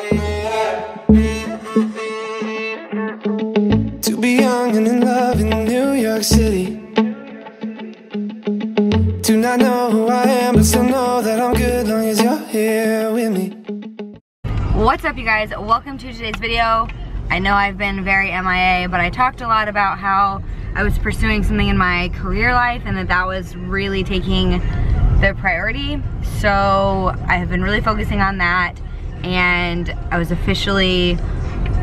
To be young and in love in New York City. Do not know who I am, but still know that I'm good long as you're here with me. What's up, you guys? Welcome to today's video. I know I've been very MIA, but I talked a lot about how I was pursuing something in my career life and that was really taking the priority. So I have been really focusing on that, and I was officially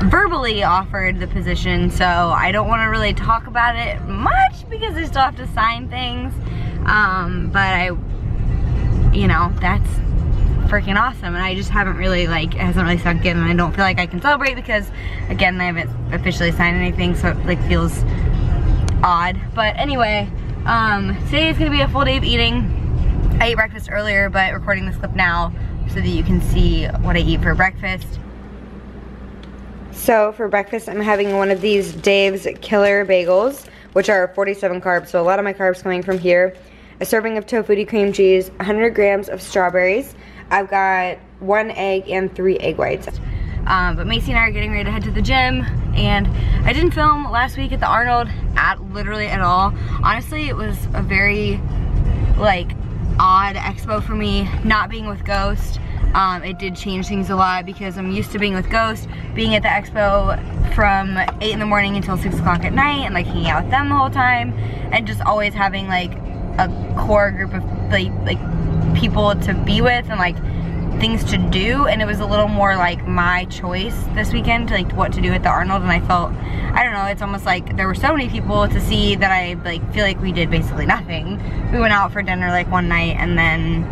verbally offered the position, so I don't want to really talk about it much because I still have to sign things. But you know, that's freaking awesome, and I just haven't really, it hasn't really sunk in, and I don't feel like I can celebrate because, again, I haven't officially signed anything, so it feels odd. But anyway, today is gonna be a full day of eating. I ate breakfast earlier, but recording this clip now so that you can see what I eat for breakfast. So for breakfast, I'm having one of these Dave's Killer bagels, which are 47 carbs, so a lot of my carbs coming from here. A serving of tofu cream cheese, 100 grams of strawberries. I've got 1 egg and 3 egg whites. But Macy and I are getting ready to head to the gym, and I didn't film last week at the Arnold literally at all. Honestly, it was a very odd expo for me, not being with Ghost. It did change things a lot because I'm used to being with Ghost, being at the expo from 8 in the morning until 6 o'clock at night, and hanging out with them the whole time, and just always having a core group of people to be with and things to do. And it was a little more my choice this weekend to what to do at the Arnold, and I felt, I don't know, it's almost like there were so many people to see that I feel like we did basically nothing. We went out for dinner one night, and then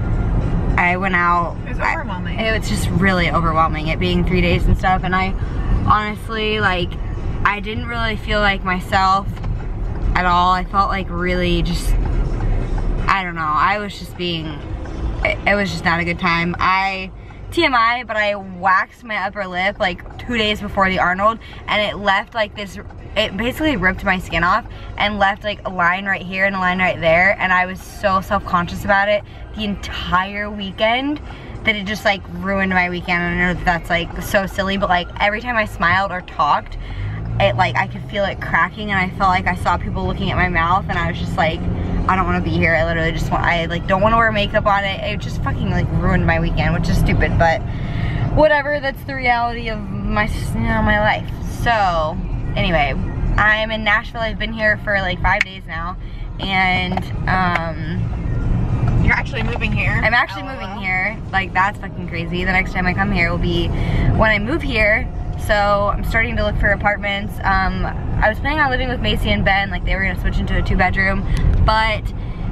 I went out. It was overwhelming. It was just really overwhelming, it being 3 days and stuff, and I honestly, I didn't really feel like myself at all. I felt really just, I don't know, I was just being, it was just not a good time. TMI, but I waxed my upper lip 2 days before the Arnold, and it left this, it basically ripped my skin off and left a line right here and a line right there, and I was so self-conscious about it the entire weekend that it just ruined my weekend. And I know that's so silly, but every time I smiled or talked, it I could feel it cracking, and I felt I saw people looking at my mouth, and I was just I don't want to be here. I literally just want, I don't want to wear makeup on it. It just fucking ruined my weekend, which is stupid, but whatever, that's the reality of my, my life. So anyway, I'm in Nashville. I've been here for 5 days now, and you're actually moving here. I'm actually moving here. That's fucking crazy. The next time I come here will be when I move here. So I'm starting to look for apartments. I was planning on living with Macy and Ben, they were gonna switch into a 2-bedroom, but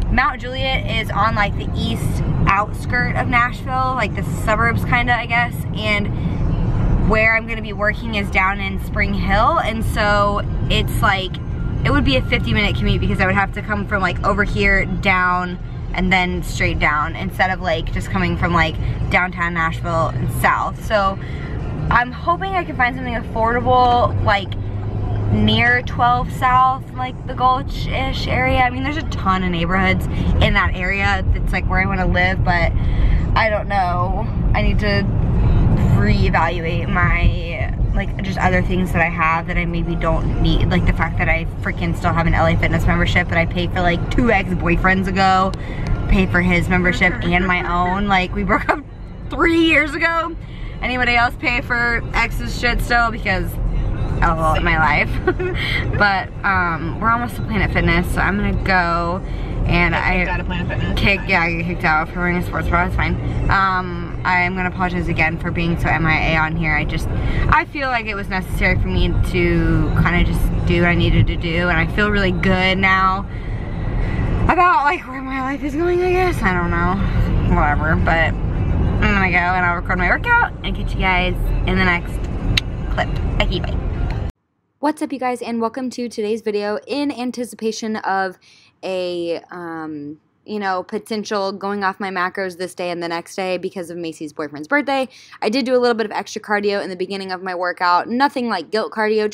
Mount Juliet is on the east outskirt of Nashville, the suburbs kinda, I guess, and where I'm gonna be working is down in Spring Hill, and so it's it would be a 50-minute commute because I would have to come from over here down and then straight down, instead of just coming from downtown Nashville and south. So I'm hoping I can find something affordable, near 12 South, the Gulch-ish area. I mean, there's a ton of neighborhoods in that area that's where I want to live, but I don't know. I need to reevaluate my, just other things that I have that I maybe don't need, the fact that I freaking still have an LA Fitness membership that I paid for 2 ex-boyfriends ago, pay for his membership and my own. We broke up 3 years ago. Anybody else pay for ex's shit still? Because LOL in my life. But we're almost to Planet Fitness, so I'm gonna go, and I got I get kicked out for wearing a sports bra. It's fine. I'm gonna apologize again for being so MIA on here. I feel like it was necessary for me to kind of just do what I needed to do, and I feel really good now about where my life is going, I guess. I don't know, whatever, but I'm gonna go and I'll record my workout and catch you guys in the next clip. Bye. What's up, you guys, and welcome to today's video in anticipation of a you know, potential going off my macros this day and the next day because of Macy's boyfriend's birthday. I did do a little bit of extra cardio in the beginning of my workout. Nothing like guilt cardio.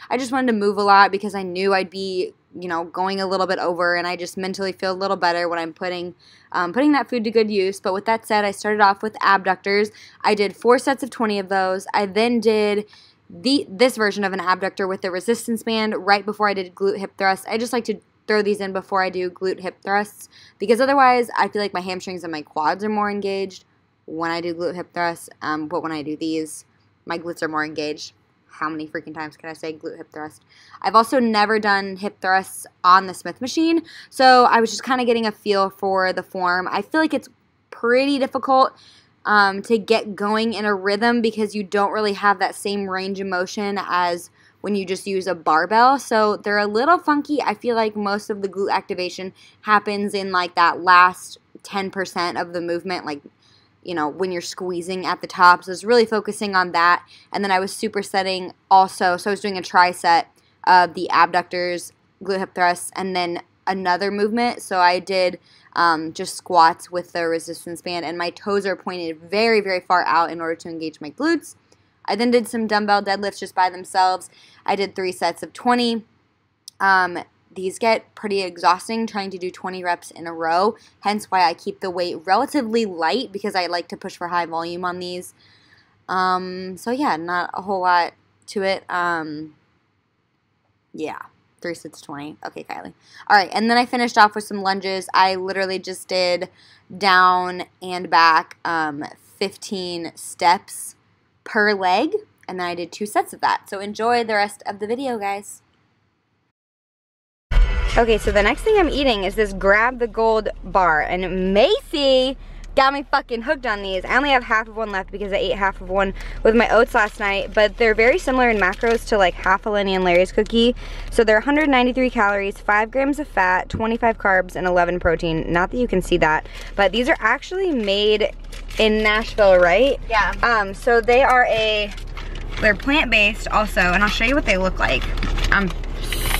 I just wanted to move a lot because I knew I'd be, you know, going a little bit over, and I just mentally feel a little better when I'm putting that food to good use. But with that said, I started off with abductors. I did 4 sets of 20 of those. I then did this version of an abductor with the resistance band right before I did glute hip thrusts. I just like to throw these in before I do glute hip thrusts because otherwise I feel like my hamstrings and my quads are more engaged when I do glute hip thrusts, but when I do these, my glutes are more engaged. How many freaking times can I say glute hip thrust? I've also never done hip thrusts on the Smith machine, so I was just kind of getting a feel for the form. I feel like it's pretty difficult to get going in a rhythm because you don't really have that same range of motion as when you just use a barbell. So they're a little funky. I feel like most of the glute activation happens in like that last 10% of the movement, like, you know, when you're squeezing at the top. So I was really focusing on that. And then I was supersetting also. So I was doing a triset of the abductors, glute hip thrusts, and then another movement. So I did just squats with the resistance band, and my toes are pointed very, very far out in order to engage my glutes. I then did some dumbbell deadlifts just by themselves. I did 3 sets of 20. These get pretty exhausting trying to do 20 reps in a row, hence why I keep the weight relatively light because I like to push for high volume on these. So yeah, not a whole lot to it. Yeah, 3 sets of 20. Okay, Kylie. All right, and then I finished off with some lunges. I literally just did down and back 15 steps per leg, and then I did 2 sets of that. So enjoy the rest of the video, guys. Okay, so the next thing I'm eating is this Grab the Gold bar, and Macy got me fucking hooked on these. I only have half of one left because I ate half of one with my oats last night, but they're very similar in macros to like half a Lenny and Larry's cookie. So they're 193 calories, 5 grams of fat, 25 carbs, and 11 protein. Not that you can see that, but these are actually made in Nashville, right? Yeah. So they're plant-based also, and I'll show you what they look like. I'm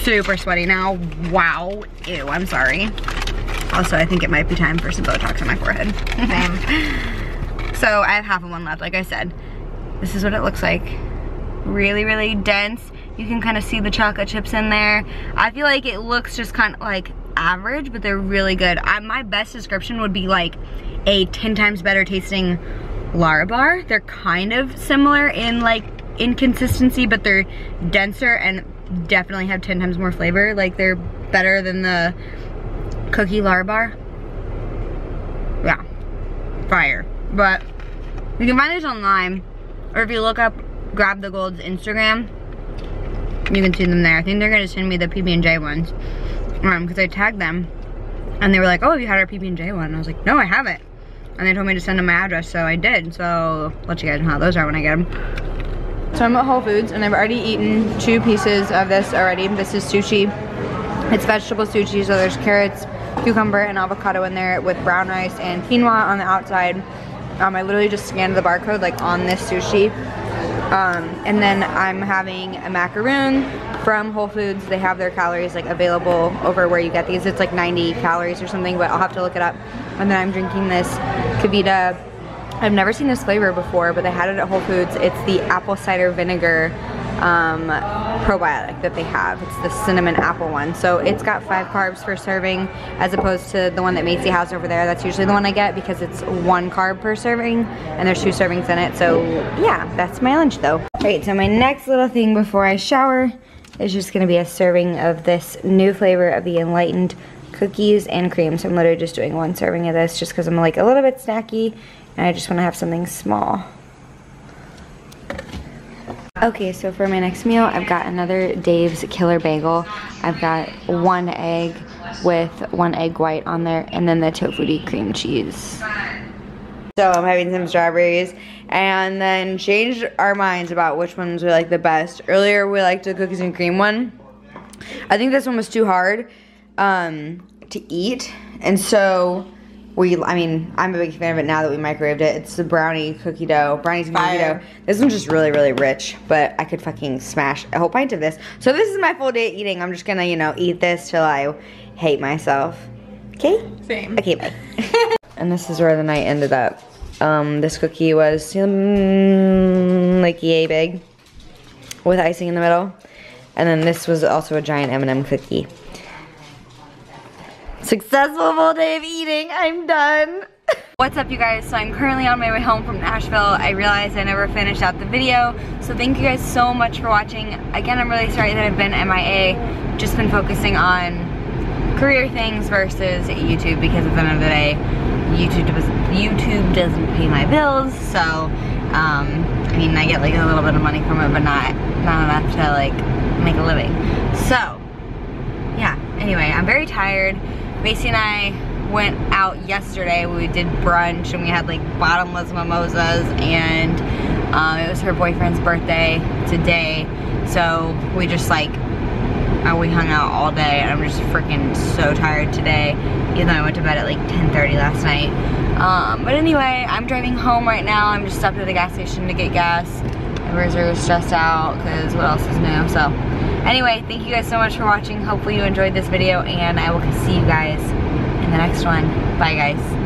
super sweaty now. Wow. Ew, I'm sorry. Also, I think it might be time for some Botox on my forehead. So I have half of one left, like I said. This is what it looks like. Really, really dense. You can kind of see the chocolate chips in there. I feel like it looks just kind of like average, but they're really good. My best description would be like a 10 times better tasting Larabar. They're kind of similar in like inconsistency, but they're denser and definitely have 10 times more flavor. Like they're better than the cookie Larabar. Yeah, fire. But you can find these online, or if you look up Grab the Gold's Instagram, you can see them there. I think they're gonna send me the PB&J ones, because I tagged them, and they were like, "Oh, have you had our PB&J one?" And I was like, "No, I haven't." And they told me to send them my address, so I did. So I'll let you guys know how those are when I get them. So I'm at Whole Foods, and I've already eaten 2 pieces of this already. This is sushi. It's vegetable sushi, so there's carrots, cucumber, and avocado in there with brown rice and quinoa on the outside. I literally just scanned the barcode like on this sushi. And then I'm having a macaroon from Whole Foods. They have their calories like available over where you get these. It's like 90 calories or something, but I'll have to look it up. And then I'm drinking this Kavita. I've never seen this flavor before, but they had it at Whole Foods. It's the apple cider vinegar probiotic that they have. It's the cinnamon apple one. So it's got 5 carbs per serving as opposed to the one that Macy has over there. That's usually the one I get because it's 1 carb per serving and there's 2 servings in it. So yeah, that's my lunch though. Alright, so my next little thing before I shower is just gonna be a serving of this new flavor of the Enlightened cookies and cream. So I'm literally just doing 1 serving of this just because I'm like a little bit snacky and I just want to have something small. Okay, so for my next meal, I've got another Dave's Killer Bagel. I've got 1 egg with 1 egg white on there, and then the tofu cream cheese. So I'm having some strawberries, and then changed our minds about which ones we like the best. Earlier, we liked the cookies and cream one. I think this one was too hard to eat, and so I'm a big fan of it now that we microwaved it. It's the brownies and cookie dough. This one's just really, really rich, but I could fucking smash a whole pint of this. So this is my full day eating. I'm just gonna, you know, eat this till I hate myself. Okay? Same. Okay, bye. And this is where the night ended up. This cookie was like yay big with icing in the middle. And then this was also a giant M&M cookie. Successful full day of eating. I'm done. What's up, you guys? So I'm currently on my way home from Nashville. I realized I never finished out the video. So thank you guys so much for watching. Again, I'm really sorry that I've been MIA. Just been focusing on career things versus YouTube because at the end of the day, YouTube doesn't pay my bills. So, I mean, I get like a little bit of money from it, but not enough to like make a living. So, yeah. Anyway, I'm very tired. Macy and I went out yesterday. We did brunch and we had like bottomless mimosas, and it was her boyfriend's birthday today, so we just like we hung out all day, and I'm just freaking so tired today, even though I went to bed at like 10:30 last night. But anyway, I'm driving home right now. I'm just stopped at the gas station to get gas. Everyone's really stressed out because what else is new. So anyway, thank you guys so much for watching. Hopefully you enjoyed this video, and I will see you guys in the next one. Bye, guys.